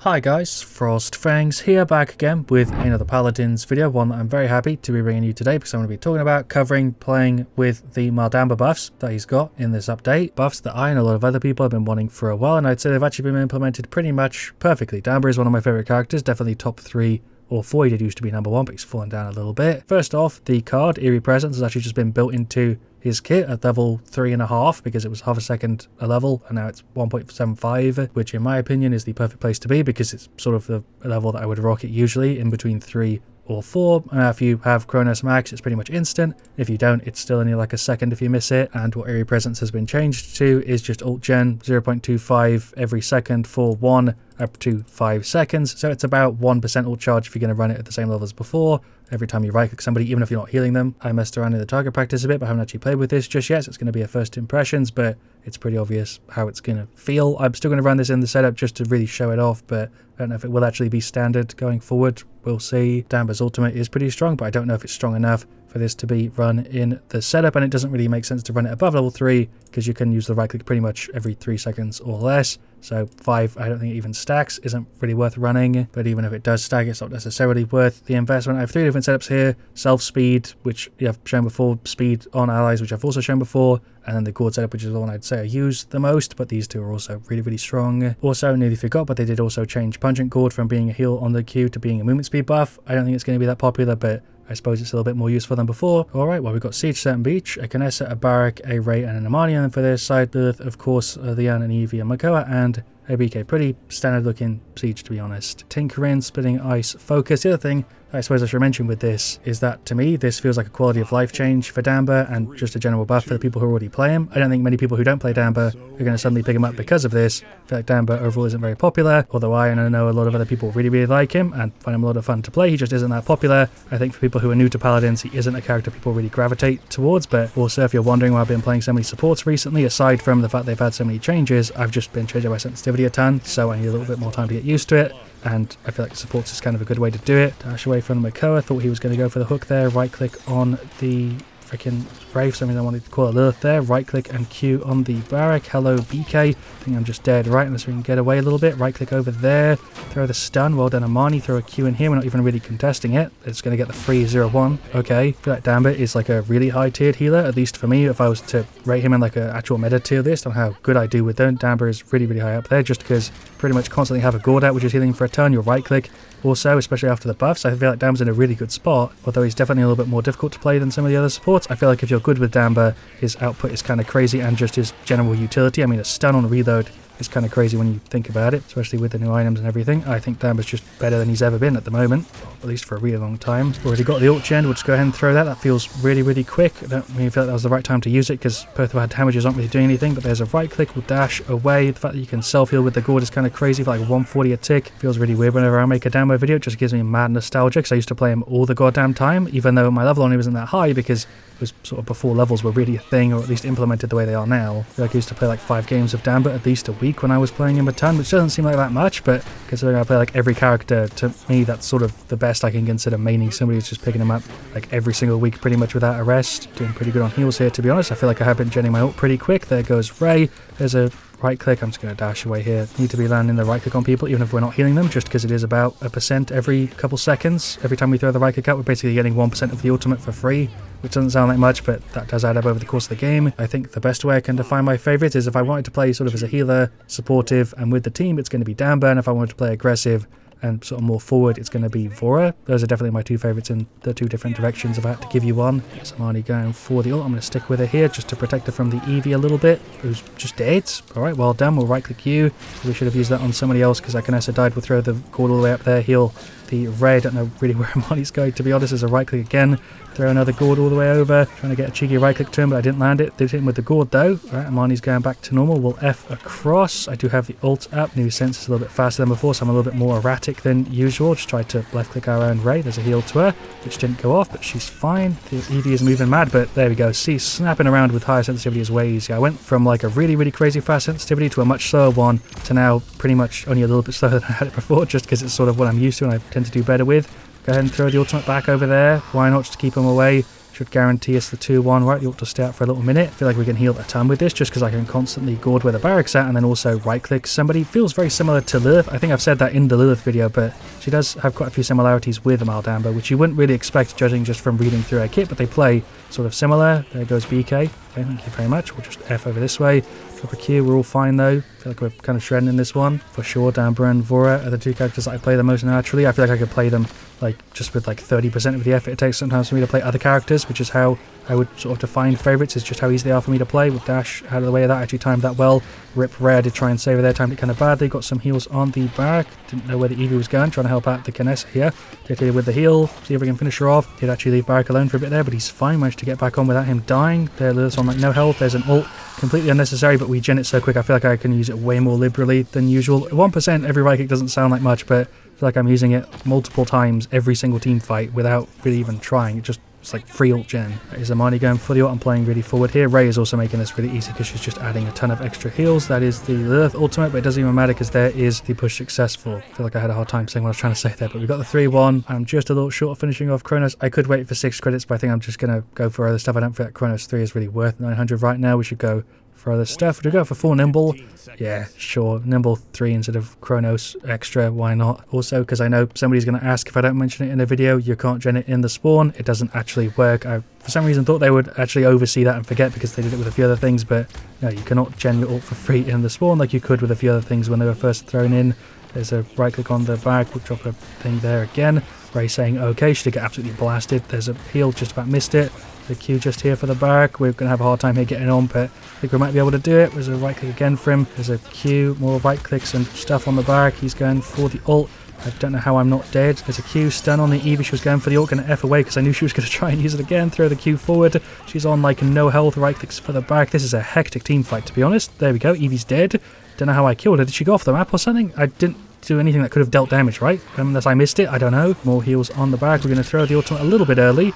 Hi guys, FrostFangs here, back again with another Paladins video, one that I'm very happy to be bringing you today because I'm going to be talking about playing with the Mal'Damba buffs that he's got in this update. Buffs that I and a lot of other people have been wanting for a while, and I'd say they've actually been implemented pretty much perfectly. Damba is one of my favourite characters, definitely top 3 or 4. He did used to be number 1, but he's fallen down a little bit. First off, the card, Eerie Presence, has actually just been built into his kit at level 3.5 because it was half a second a level, and now it's 1.75, which in my opinion is the perfect place to be because it's sort of the level that I would rock it usually, in between 3 or 4. If you have Kronos Max, it's pretty much instant. If you don't, it's still only like a second if you miss it. And what Eerie Presence has been changed to is just ult gen 0.25 every second for 1 up to 5 seconds. So it's about 1% ult charge if you're going to run it at the same level as before. Every time you right click somebody, even if you're not healing them. I messed around in the target practice a bit, but I haven't actually played with this just yet, so it's going to be a first impressions, but it's pretty obvious how it's going to feel. I'm still going to run this in the setup just to really show it off, but I don't know if it will actually be standard going forward. We'll see. Damba's ultimate is pretty strong, but I don't know if it's strong enough for this to be run in the setup, and it doesn't really make sense to run it above level 3 because you can use the right click pretty much every 3 seconds or less. So 5, I don't think it even stacks, isn't really worth running, but even if it does stack, it's not necessarily worth the investment. I have 3 different setups here: self-speed, which I've shown before, speed on allies, which I've also shown before, and then the gourd setup, which is the one I'd say I use the most, but these 2 are also really strong. Also, nearly forgot, but they did also change Pungent Gourd from being a heal on the Q to being a movement speed buff. I don't think it's going to be that popular, but I suppose it's a little bit more useful than before. Alright, well, we've got Siege Certain Beach, a Canessa, a Barak, a Ray, and an Amani, and then for their side, of course, Leanne and Evie and Makoa, and a BK. Pretty standard looking Siege, to be honest. Tinkering, Splitting Ice, Focus. The other thing I suppose I should mention with this is that to me this feels like a quality of life change for Damba and just a general buff for the people who already play him. I don't think many people who don't play Damba are going to suddenly pick him up because of this. I feel like Damba overall isn't very popular, although I know a lot of other people really like him and find him a lot of fun to play. He just isn't that popular. I think for people who are new to Paladins, he isn't a character people really gravitate towards, but also if you're wondering why I've been playing so many supports recently, aside from the fact they've had so many changes, I've just been changing my sensitivity a ton, so I need a little bit more time to get used to it. And I feel like supports is kind of a good way to do it. Dash away from Makoa, thought he was going to go for the hook there, right click on the freaking Brave, something I wanted to call it Lilith there, right click and Q on the Barak. Hello BK, I think I'm just dead right unless we can get away a little bit. Right click over there, throw the stun, well done Amani, throw a Q in here, we're not even really contesting it, it's going to get the free 0-1. Okay, I feel like Damba is like a really high tiered healer, at least for me. If I was to rate him in like an actual meta tier list on how good I do with them, Damba is really high up there just because pretty much constantly have a gourd out which is healing for a turn, your right click also, especially after the buffs. I feel like Damba's in a really good spot, although he's definitely a little bit more difficult to play than some of the other supports. I feel like if you're good with Damba, his output is kind of crazy, and just his general utility. I mean, a stun on reload is kind of crazy when you think about it, especially with the new items and everything. I think Damba's just better than he's ever been at the moment, at least for a really long time. Already got the ult gen, we'll just go ahead and throw that. That feels really quick. I don't really feel like that was the right time to use it because both of our damages aren't really doing anything, but there's a right click, we'll dash away. The fact that you can self-heal with the gourd is kind of crazy for like 140 a tick. Feels really weird whenever I make a Damba video. It just gives me mad nostalgia because I used to play him all the goddamn time, even though my level only wasn't that high because it was sort of before levels were really a thing, or at least implemented the way they are now. I feel like I used to play like 5 games of Damba at least a week when I was playing him a ton, which doesn't seem like that much, but considering I play like every character, to me that's sort of the best I can consider maining somebody who's just picking him up like every single week pretty much without a rest. Doing pretty good on heals here, to be honest. I feel like I have been genning my ult pretty quick. There goes Ray. There's a right click. I'm just going to dash away here. Need to be landing the right click on people even if we're not healing them, just because it is about 1% every couple seconds. Every time we throw the right click out, we're basically getting 1% of the ultimate for free, which doesn't sound like much, but that does add up over the course of the game. I think the best way I can define my favourites is if I wanted to play sort of as a healer, supportive, and with the team, it's going to be Damba, and if I wanted to play aggressive and sort of more forward, it's going to be Vora. Those are definitely my 2 favourites in the 2 different directions if I had to give you one. Get Amani going for the ult. I'm going to stick with her here just to protect her from the Eevee a little bit, who's just dead. Alright, well done. We'll right click you. We should have used that on somebody else because Akanessa died. We'll throw the gourd all the way up there, heal the Ray. I don't know really where Amani's going, to be honest. There's a right click again. Throw another gourd all the way over. Trying to get a cheeky right click to him, but I didn't land it. Did hit him with the gourd though. Alright, Amani's going back to normal. We'll F across. I do have the ult up. New sense is a little bit faster than before, so I'm a little bit more erratic than usual. Just tried to left click our own Ray. There's a heal to her, which didn't go off, but she's fine. The Eevee is moving mad, but there we go. See, snapping around with higher sensitivity is way easier. I went from like a really crazy fast sensitivity to a much slower one to now pretty much only a little bit slower than I had it before, just because it's sort of what I'm used to and I tend to do better with. Go ahead and throw the ultimate back over there. Why not, just to keep him away? should guarantee us the 2-1, right? The ult to stay out for a little minute. I feel like we can heal a ton with this just because I can constantly gourd where the barracks at and then also right-click somebody. Feels very similar to Lilith. I think I've said that in the Lilith video, but she does have quite a few similarities with Mal'Damba, which you wouldn't really expect judging just from reading through her kit, but they play sort of similar. There goes BK. Okay, thank you very much. We'll just F over this way. Drop a Q, we're all fine though. I feel like we're kind of shredding in this one. For sure, Damba and Vora are the two characters that I play the most naturally. I feel like I could play them like just with like 30% of the effort it takes sometimes for me to play other characters, which is how I would sort of define favourites, is just how easy they are for me to play. With Dash out of the way of that, I actually timed that well. Rip Rare did try and save her there, timed it kind of badly. Got some heals on the back. Didn't know where the Eevee was going, trying to help out the Kinessa here. Did with the heal, see if we can finish her off. Did actually leave Barak alone for a bit there, but he's fine. Managed to get back on without him dying. There, Lilith's on like no health. There's an ult. Completely unnecessary, but we gen it so quick. I feel like I can use it way more liberally than usual. 1% every right click doesn't sound like much, but I feel like I'm using it multiple times every single team fight without really even trying. It's like free ult gen. That is Amani going for the ult. I'm playing really forward here. Ray is also making this really easy because she's just adding a ton of extra heals. That is the Lilith ultimate, but it doesn't even matter because there is the push successful. I feel like I had a hard time saying what I was trying to say there, but we got the 3-1. I'm just a little short of finishing off Kronos. I could wait for 6 credits, but I think I'm just going to go for other stuff. I don't feel like Kronos 3 is really worth 900 right now. We should go for other stuff. Would we go for 4 Nimble? Yeah, sure. Nimble 3 instead of Kronos extra. Why not? Also, because I know somebody's going to ask if I don't mention it in a video, you can't gen it in the spawn. It doesn't actually work. I, for some reason, thought they would actually oversee that and forget because they did it with a few other things, but no, you cannot gen your ult for free in the spawn like you could with a few other things when they were first thrown in. There's a right click on the bag. We'll drop a thing there again. Ray saying okay. She did get absolutely blasted. There's a heal, just about missed it. The Q just here for the barrack. We're going to have a hard time here getting on, but I think we might be able to do it. There's a right click again for him. There's a Q, more right clicks and stuff on the barrack. He's going for the ult. I don't know how I'm not dead. There's a Q, stun on the Eevee. She was going for the ult, going to F away because I knew she was going to try and use it again. Throw the Q forward. She's on like no health. Right clicks for the barrack. This is a hectic team fight, to be honest. There we go. Eevee's dead. Don't know how I killed her. Did she go off the map or something? I didn't do anything that could have dealt damage, right? Unless I missed it. I don't know. More heals on the barrack. We're going to throw the ultimate a little bit early.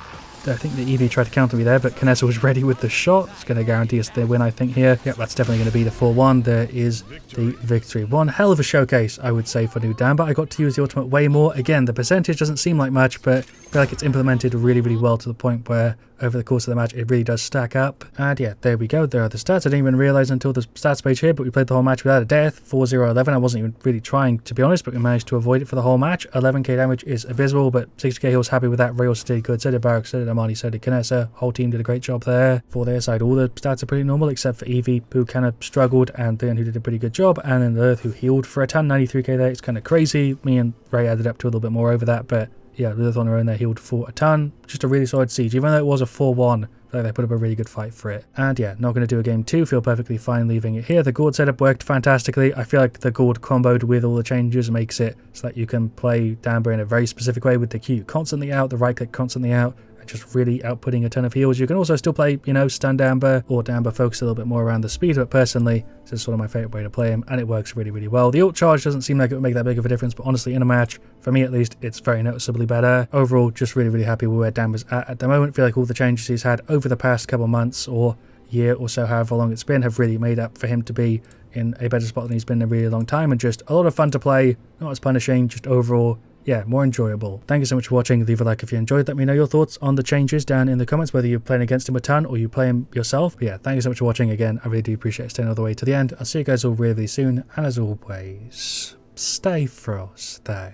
I think the Eevee tried to counter me there, but Kinessa was ready with the shot. It's going to guarantee us the win, I think, here. Yep, that's definitely going to be the 4-1. There is the victory. One hell of a showcase, I would say, for New Damba. I got to use the ultimate way more. Again, the percentage doesn't seem like much, but I feel like it's implemented really, really well to the point where over the course of the match, it really does stack up. And yeah, there we go. There are the stats. I didn't even realize until the stats page here, but we played the whole match without a death. 4-0-11. I wasn't even really trying, to be honest, but we managed to avoid it for the whole match. 11k damage is abysmal, but 60k he was happy with that. Ray also did good. So did Barak, so did Amani, so did Kinessa. Whole team did a great job there. For their side, all the stats are pretty normal, except for Eevee, who kind of struggled, and Theon, who did a pretty good job, and then Lilith, who healed for a ton. 93k there. It's kind of crazy. Me and Ray added up to a little bit more over that, but yeah, Lilith on her own there healed for a ton. Just a really solid siege, even though it was a 4-1. They put up a really good fight for it. And yeah, not going to do a game 2. Feel perfectly fine leaving it here. The gourd setup worked fantastically. I feel like the gourd comboed with all the changes makes it so that you can play Damba in a very specific way with the Q constantly out, the right click constantly out, and just really outputting a ton of heals. You can also still play, you know, stun Damba or Damba focus a little bit more around the speed, but personally, this is sort of my favorite way to play him, and it works really, really well. The ult charge doesn't seem like it would make that big of a difference, but honestly, in a match, for me at least, it's very noticeably better. Overall, just really, really happy with where Damba's at the moment. I feel like all the changes he's had over the past couple months or year or so, however long it's been, have really made up for him to be in a better spot than he's been in a really long time, and just a lot of fun to play, not as punishing, just overall, yeah, more enjoyable. Thank you so much for watching. Leave a like if you enjoyed. Let me know your thoughts on the changes down in the comments, whether you're playing against him a ton or you play him yourself. But yeah, thank you so much for watching again. I really do appreciate staying all the way to the end. I'll see you guys all really, really soon. And as always, stay frosty.